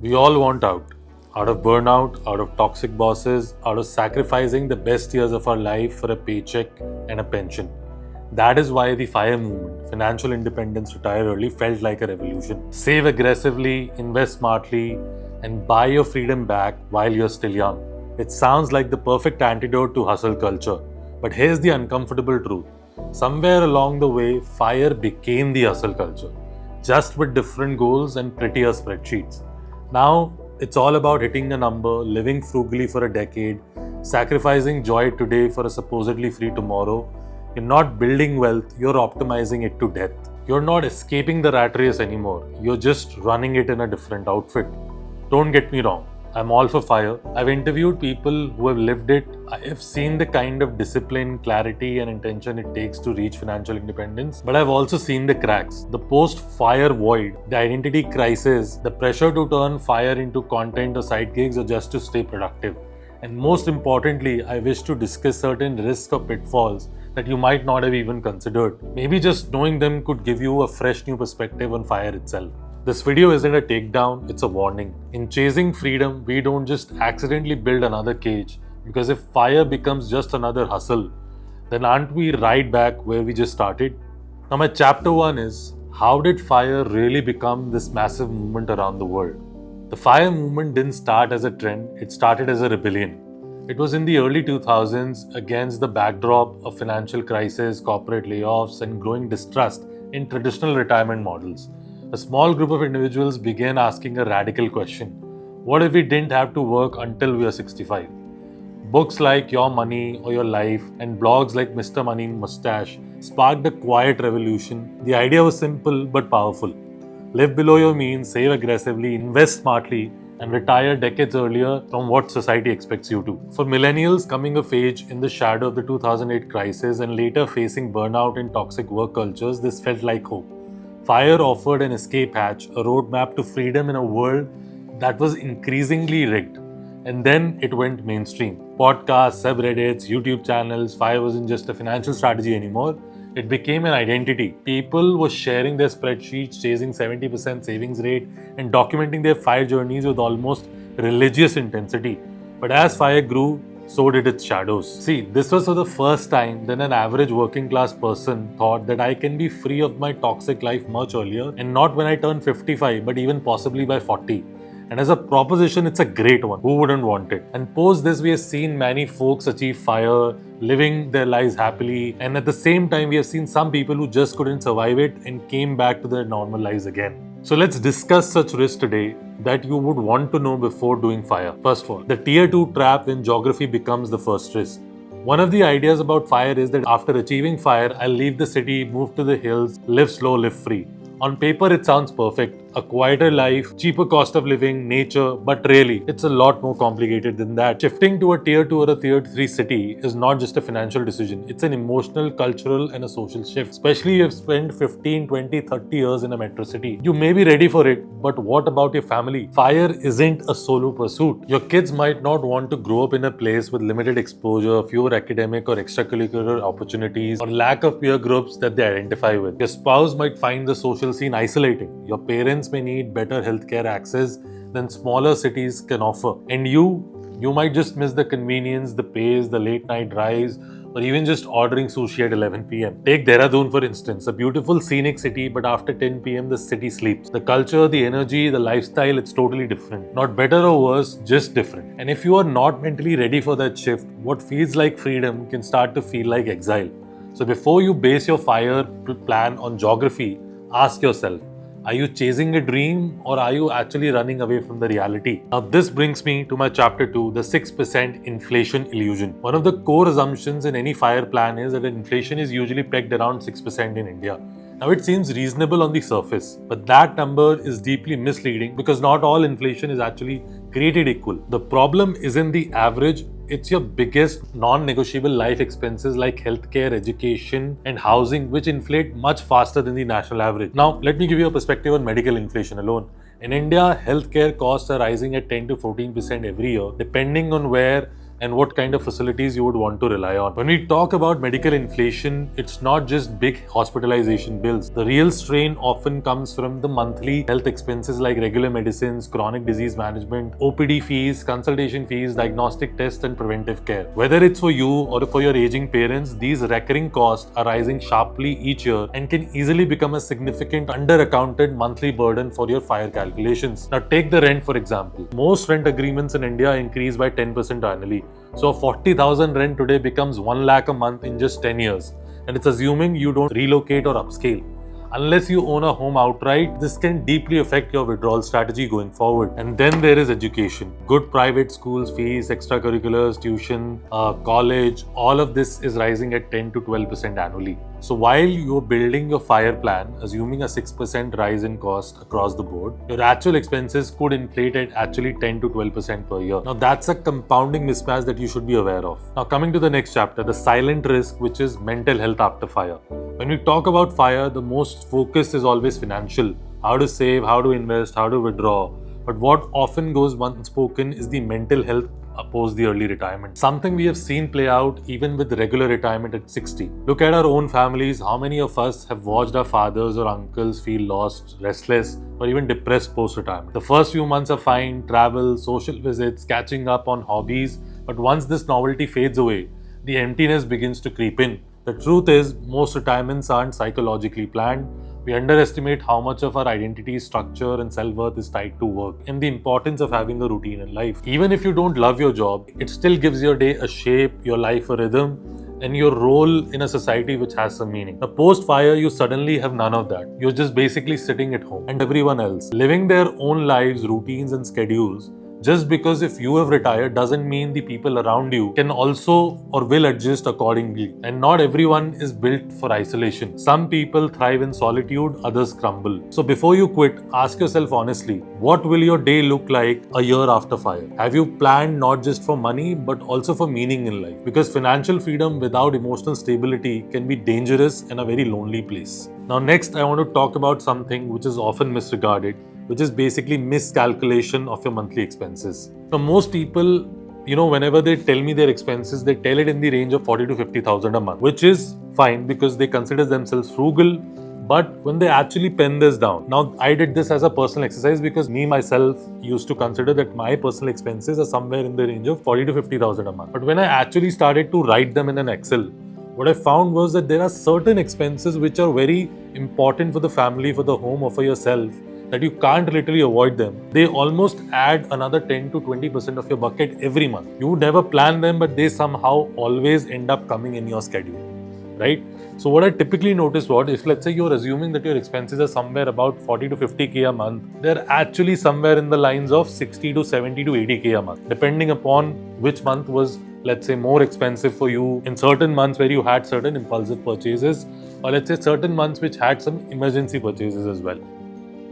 We all want out of burnout, out of toxic bosses, out of sacrificing the best years of our life for a paycheck and a pension. That is why the FIRE movement, financial independence, retire early, felt like a revolution. Save aggressively, invest smartly, and buy your freedom back while you're still young. It sounds like the perfect antidote to hustle culture. But here's the uncomfortable truth. Somewhere along the way, FIRE became the hustle culture, just with different goals and prettier spreadsheets. Now, it's all about hitting a number, living frugally for a decade, sacrificing joy today for a supposedly free tomorrow. You're not building wealth, you're optimizing it to death. You're not escaping the rat race anymore, you're just running it in a different outfit. Don't get me wrong, I'm all for FIRE. I've interviewed people who have lived it. I have seen the kind of discipline, clarity, and intention it takes to reach financial independence. But I've also seen the cracks, the post-FIRE void, the identity crisis, the pressure to turn FIRE into content or side gigs or just to stay productive. And most importantly, I wish to discuss certain risks or pitfalls that you might not have even considered. Maybe just knowing them could give you a fresh new perspective on FIRE itself. This video isn't a takedown, it's a warning. In chasing freedom, we don't just accidentally build another cage, because if FIRE becomes just another hustle, then aren't we right back where we just started? Now my chapter 1 is, how did FIRE really become this massive movement around the world? The FIRE movement didn't start as a trend, it started as a rebellion. It was in the early 2000s against the backdrop of financial crisis, corporate layoffs, and growing distrust in traditional retirement models. A small group of individuals began asking a radical question. What if we didn't have to work until we are 65? Books like Your Money or Your Life and blogs like Mr. Money Mustache sparked a quiet revolution. The idea was simple but powerful. Live below your means, save aggressively, invest smartly, and retire decades earlier from what society expects you to. For millennials coming of age in the shadow of the 2008 crisis and later facing burnout in toxic work cultures, this felt like hope. FIRE offered an escape hatch, a roadmap to freedom in a world that was increasingly rigged. And then it went mainstream. Podcasts, subreddits, YouTube channels, FIRE wasn't just a financial strategy anymore. It became an identity. People were sharing their spreadsheets, chasing 70% savings rate, and documenting their FIRE journeys with almost religious intensity. But as FIRE grew, so did its shadows. See, this was for the first time that an average working class person thought that I can be free of my toxic life much earlier, and not when I turn 55, but even possibly by 40. And as a proposition, it's a great one. Who wouldn't want it? And post this, we have seen many folks achieve FIRE, living their lives happily. And at the same time, we have seen some people who just couldn't survive it and came back to their normal lives again. So let's discuss such risks today that you would want to know before doing FIRE. First of all, the tier 2 trap when geography becomes the first risk. One of the ideas about FIRE is that after achieving FIRE, I'll leave the city, move to the hills, live slow, live free. On paper, it sounds perfect. A quieter life, cheaper cost of living, nature, but really, it's a lot more complicated than that. Shifting to a tier 2 or a tier 3 city is not just a financial decision. It's an emotional, cultural, and a social shift. Especially if you've spent 15, 20, 30 years in a metro city. You may be ready for it, but what about your family? FIRE isn't a solo pursuit. Your kids might not want to grow up in a place with limited exposure, fewer academic or extracurricular opportunities, or lack of peer groups that they identify with. Your spouse might find the social scene isolating. Your parents may need better healthcare access than smaller cities can offer. And you might just miss the convenience, the pace, the late night drives, or even just ordering sushi at 11 p.m. Take Dehradun for instance, a beautiful scenic city, but after 10 p.m. the city sleeps. The culture, the energy, the lifestyle, it's totally different. Not better or worse, just different. And if you are not mentally ready for that shift, what feels like freedom can start to feel like exile. So before you base your FIRE plan on geography, ask yourself, are you chasing a dream or are you actually running away from the reality? Now this brings me to my chapter 2, the 6% inflation illusion. One of the core assumptions in any FIRE plan is that inflation is usually pegged around 6% in India. Now it seems reasonable on the surface, but that number is deeply misleading because not all inflation is actually created equal. The problem isn't the average, it's your biggest non-negotiable life expenses like healthcare, education, and housing, which inflate much faster than the national average. Now, let me give you a perspective on medical inflation alone. In India, healthcare costs are rising at 10 to 14% every year, depending on where and what kind of facilities you would want to rely on. When we talk about medical inflation, it's not just big hospitalization bills. The real strain often comes from the monthly health expenses like regular medicines, chronic disease management, OPD fees, consultation fees, diagnostic tests, and preventive care. Whether it's for you or for your aging parents, these recurring costs are rising sharply each year and can easily become a significant under-accounted monthly burden for your fire calculations. Now take the rent for example. Most rent agreements in India increase by 10% annually. So a 40,000 rent today becomes 1 lakh a month in just 10 years. And it's assuming you don't relocate or upscale. Unless you own a home outright, this can deeply affect your withdrawal strategy going forward. And then there is education. Good private schools, fees, extracurriculars, tuition, college, all of this is rising at 10 to 12% annually. So while you're building your fire plan, assuming a 6% rise in cost across the board, your actual expenses could inflate at actually 10 to 12% per year. Now that's a compounding mismatch that you should be aware of. Now coming to the next chapter, the silent risk, which is mental health after fire. When we talk about fire, the most focus is always financial. How to save, how to invest, how to withdraw. But what often goes unspoken is the mental health post the early retirement. Something we have seen play out even with regular retirement at 60. Look at our own families. How many of us have watched our fathers or uncles feel lost, restless, or even depressed post-retirement? The first few months are fine, travel, social visits, catching up on hobbies. But once this novelty fades away, the emptiness begins to creep in. The truth is, most retirements aren't psychologically planned. We underestimate how much of our identity, structure, and self-worth is tied to work and the importance of having a routine in life. Even if you don't love your job, it still gives your day a shape, your life a rhythm, and your role in a society which has some meaning. Now, post-fire, you suddenly have none of that. You're just basically sitting at home and everyone else, living their own lives, routines, and schedules. Just because if you have retired doesn't mean the people around you can also or will adjust accordingly. And not everyone is built for isolation. Some people thrive in solitude, others crumble. So before you quit, ask yourself honestly, what will your day look like a year after fire? Have you planned not just for money but also for meaning in life? Because financial freedom without emotional stability can be dangerous and a very lonely place. Now next, I want to talk about something which is often misregarded, which is basically miscalculation of your monthly expenses. So most people, whenever they tell me their expenses, they tell it in the range of 40 to 50,000 a month, which is fine because they consider themselves frugal. But when they actually pen this down, now I did this as a personal exercise because me myself used to consider that my personal expenses are somewhere in the range of 40 to 50,000 a month. But when I actually started to write them in an Excel, what I found was that there are certain expenses which are very important for the family, for the home, or for yourself, that you can't literally avoid them. They almost add another 10 to 20% of your bucket every month. You would never plan them, but they somehow always end up coming in your schedule, right? So what I typically notice if let's say you're assuming that your expenses are somewhere about 40 to 50k a month, they're actually somewhere in the lines of 60 to 70 to 80k a month, depending upon which month was, let's say, more expensive for you in certain months where you had certain impulsive purchases, or let's say certain months which had some emergency purchases as well.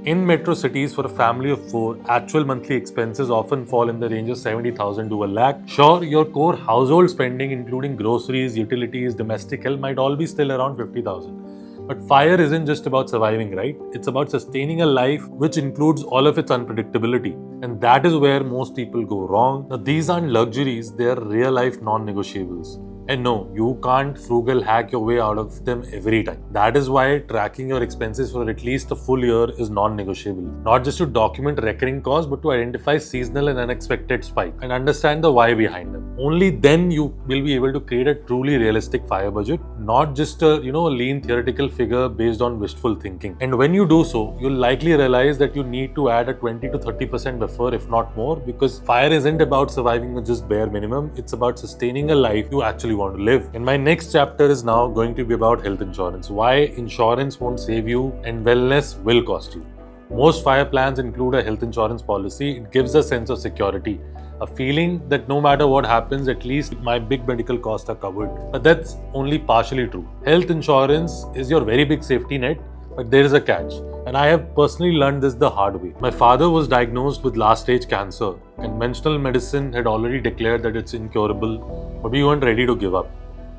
In metro cities, for a family of 4, actual monthly expenses often fall in the range of 70,000 to a lakh. Sure, your core household spending, including groceries, utilities, domestic help, might all be still around 50,000. But fire isn't just about surviving, right? It's about sustaining a life which includes all of its unpredictability. And that is where most people go wrong. Now, these aren't luxuries, they are real-life non-negotiables. And no, you can't frugal hack your way out of them every time. That is why tracking your expenses for at least a full year is non-negotiable. Not just to document recurring costs, but to identify seasonal and unexpected spikes and understand the why behind them. Only then you will be able to create a truly realistic fire budget, not just a lean theoretical figure based on wishful thinking. And when you do so, you'll likely realize that you need to add a 20 to 30% buffer, if not more, because fire isn't about surviving with just bare minimum. It's about sustaining a life you actually want to live. And my next chapter is now going to be about health insurance. Why insurance won't save you and wellness will cost you. Most fire plans include a health insurance policy. It gives a sense of security, a feeling that no matter what happens, at least my big medical costs are covered. But that's only partially true. Health insurance is your very big safety net, but there is a catch. And I have personally learned this the hard way. My father was diagnosed with last stage cancer. Conventional medicine had already declared that it's incurable, but we weren't ready to give up.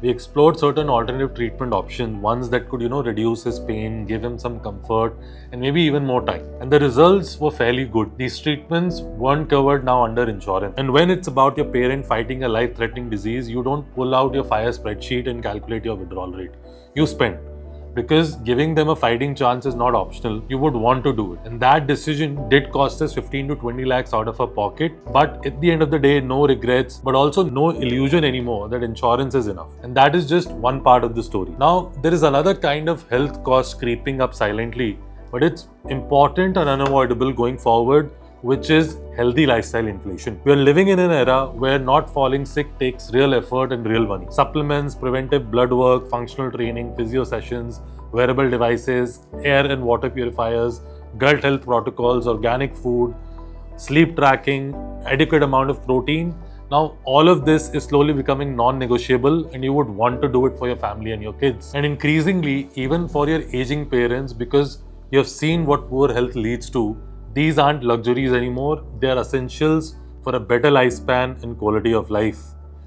We explored certain alternative treatment options, ones that could, reduce his pain, give him some comfort, and maybe even more time. And the results were fairly good. These treatments weren't covered now under insurance. And when it's about your parent fighting a life-threatening disease, you don't pull out your FIRE spreadsheet and calculate your withdrawal rate. You spend. Because giving them a fighting chance is not optional, you would want to do it. And that decision did cost us 15 to 20 lakhs out of our pocket. But at the end of the day, no regrets, but also no illusion anymore that insurance is enough. And that is just one part of the story. Now, there is another kind of health cost creeping up silently, but it's important and unavoidable going forward, which is healthy lifestyle inflation. We are living in an era where not falling sick takes real effort and real money. Supplements, preventive blood work, functional training, physio sessions, wearable devices, air and water purifiers, gut health protocols, organic food, sleep tracking, adequate amount of protein. Now, all of this is slowly becoming non-negotiable, and you would want to do it for your family and your kids. And increasingly, even for your aging parents, because you have seen what poor health leads to, these aren't luxuries anymore, they are essentials for a better lifespan and quality of life.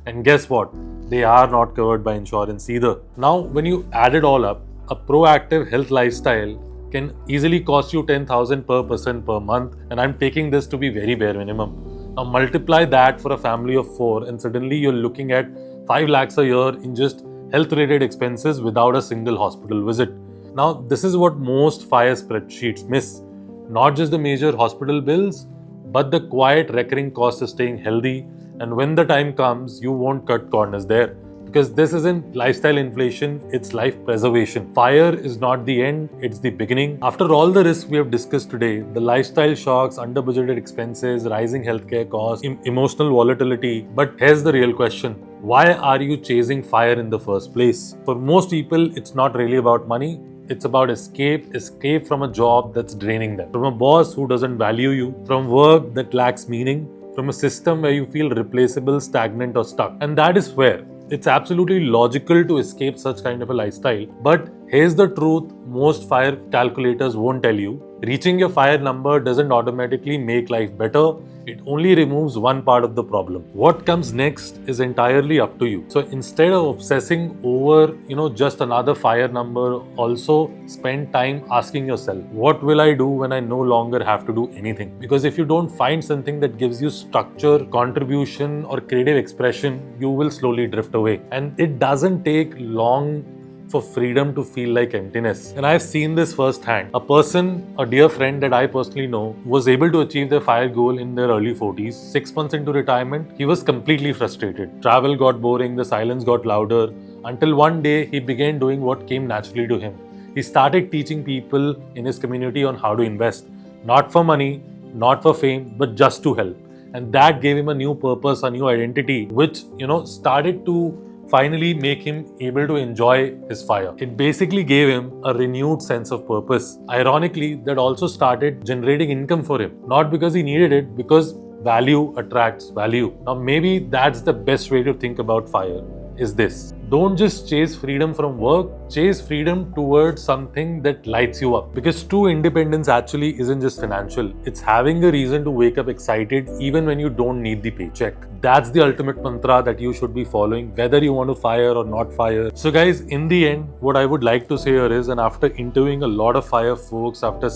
And guess what? They are not covered by insurance either. Now, when you add it all up, a proactive health lifestyle can easily cost you 10,000 per person per month, and I'm taking this to be very bare minimum. Now multiply that for a family of 4 and suddenly you're looking at 5 lakhs a year in just health-related expenses without a single hospital visit. Now, this is what most FIRE spreadsheets miss. Not just the major hospital bills, but the quiet recurring cost of staying healthy. And when the time comes, you won't cut corners there. Because this isn't lifestyle inflation, it's life preservation. FIRE is not the end, it's the beginning. After all the risks we have discussed today, the lifestyle shocks, under-budgeted expenses, rising healthcare costs, emotional volatility. But here's the real question. Why are you chasing FIRE in the first place? For most people, it's not really about money. It's about escape from a job that's draining them, from a boss who doesn't value you, from work that lacks meaning, from a system where you feel replaceable, stagnant, or stuck. And that is where it's absolutely logical to escape such kind of a lifestyle. But here's the truth most FIRE calculators won't tell you. Reaching your FIRE number doesn't automatically make life better. It only removes one part of the problem. What comes next is entirely up to you. So instead of obsessing over, just another FIRE number, also spend time asking yourself, what will I do when I no longer have to do anything? Because if you don't find something that gives you structure, contribution, or creative expression, you will slowly drift away. And it doesn't take long for freedom to feel like emptiness. And I've seen this firsthand. A dear friend that I personally know, was able to achieve their FIRE goal in their early 40s. 6 months into retirement, he was completely frustrated. Travel got boring, the silence got louder, until one day he began doing what came naturally to him. He started teaching people in his community on how to invest. Not for money, not for fame, but just to help. And that gave him a new purpose, a new identity, which, started to finally make him able to enjoy his FIRE. It basically gave him a renewed sense of purpose. Ironically, that also started generating income for him. Not because he needed it, because value attracts value. Now maybe that's the best way to think about FIRE, is this. Don't just chase freedom from work, chase freedom towards something that lights you up. Because true independence actually isn't just financial. It's having a reason to wake up excited even when you don't need the paycheck. That's the ultimate mantra that you should be following, whether you want to FIRE or not FIRE. So guys, in the end, what I would like to say here is, and after interviewing a lot of FIRE folks, after,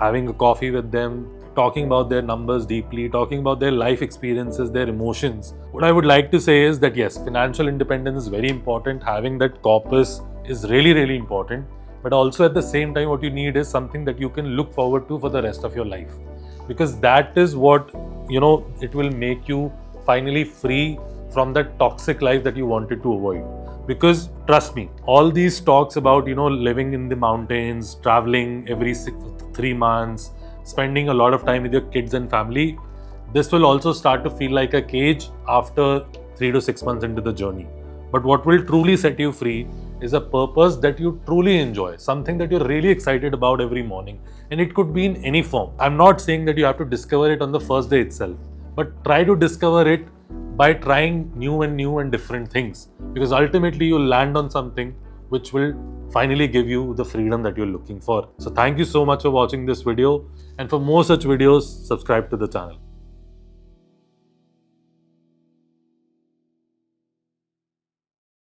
having a coffee with them, talking about their numbers deeply, talking about their life experiences, their emotions. What I would like to say is that yes, financial independence is very important. Having that corpus is really, really important. But also at the same time, what you need is something that you can look forward to for the rest of your life. Because that is what, it will make you finally free from that toxic life that you wanted to avoid. Because trust me, all these talks about, living in the mountains, traveling every 3 months, spending a lot of time with your kids and family, this will also start to feel like a cage after 3 to 6 months into the journey. But what will truly set you free is a purpose that you truly enjoy, something that you're really excited about every morning. And it could be in any form. I'm not saying that you have to discover it on the first day itself, but try to discover it by trying new and different things. Because ultimately you'll land on something which will finally give you the freedom that you're looking for. So thank you so much for watching this video. And for more such videos, subscribe to the channel.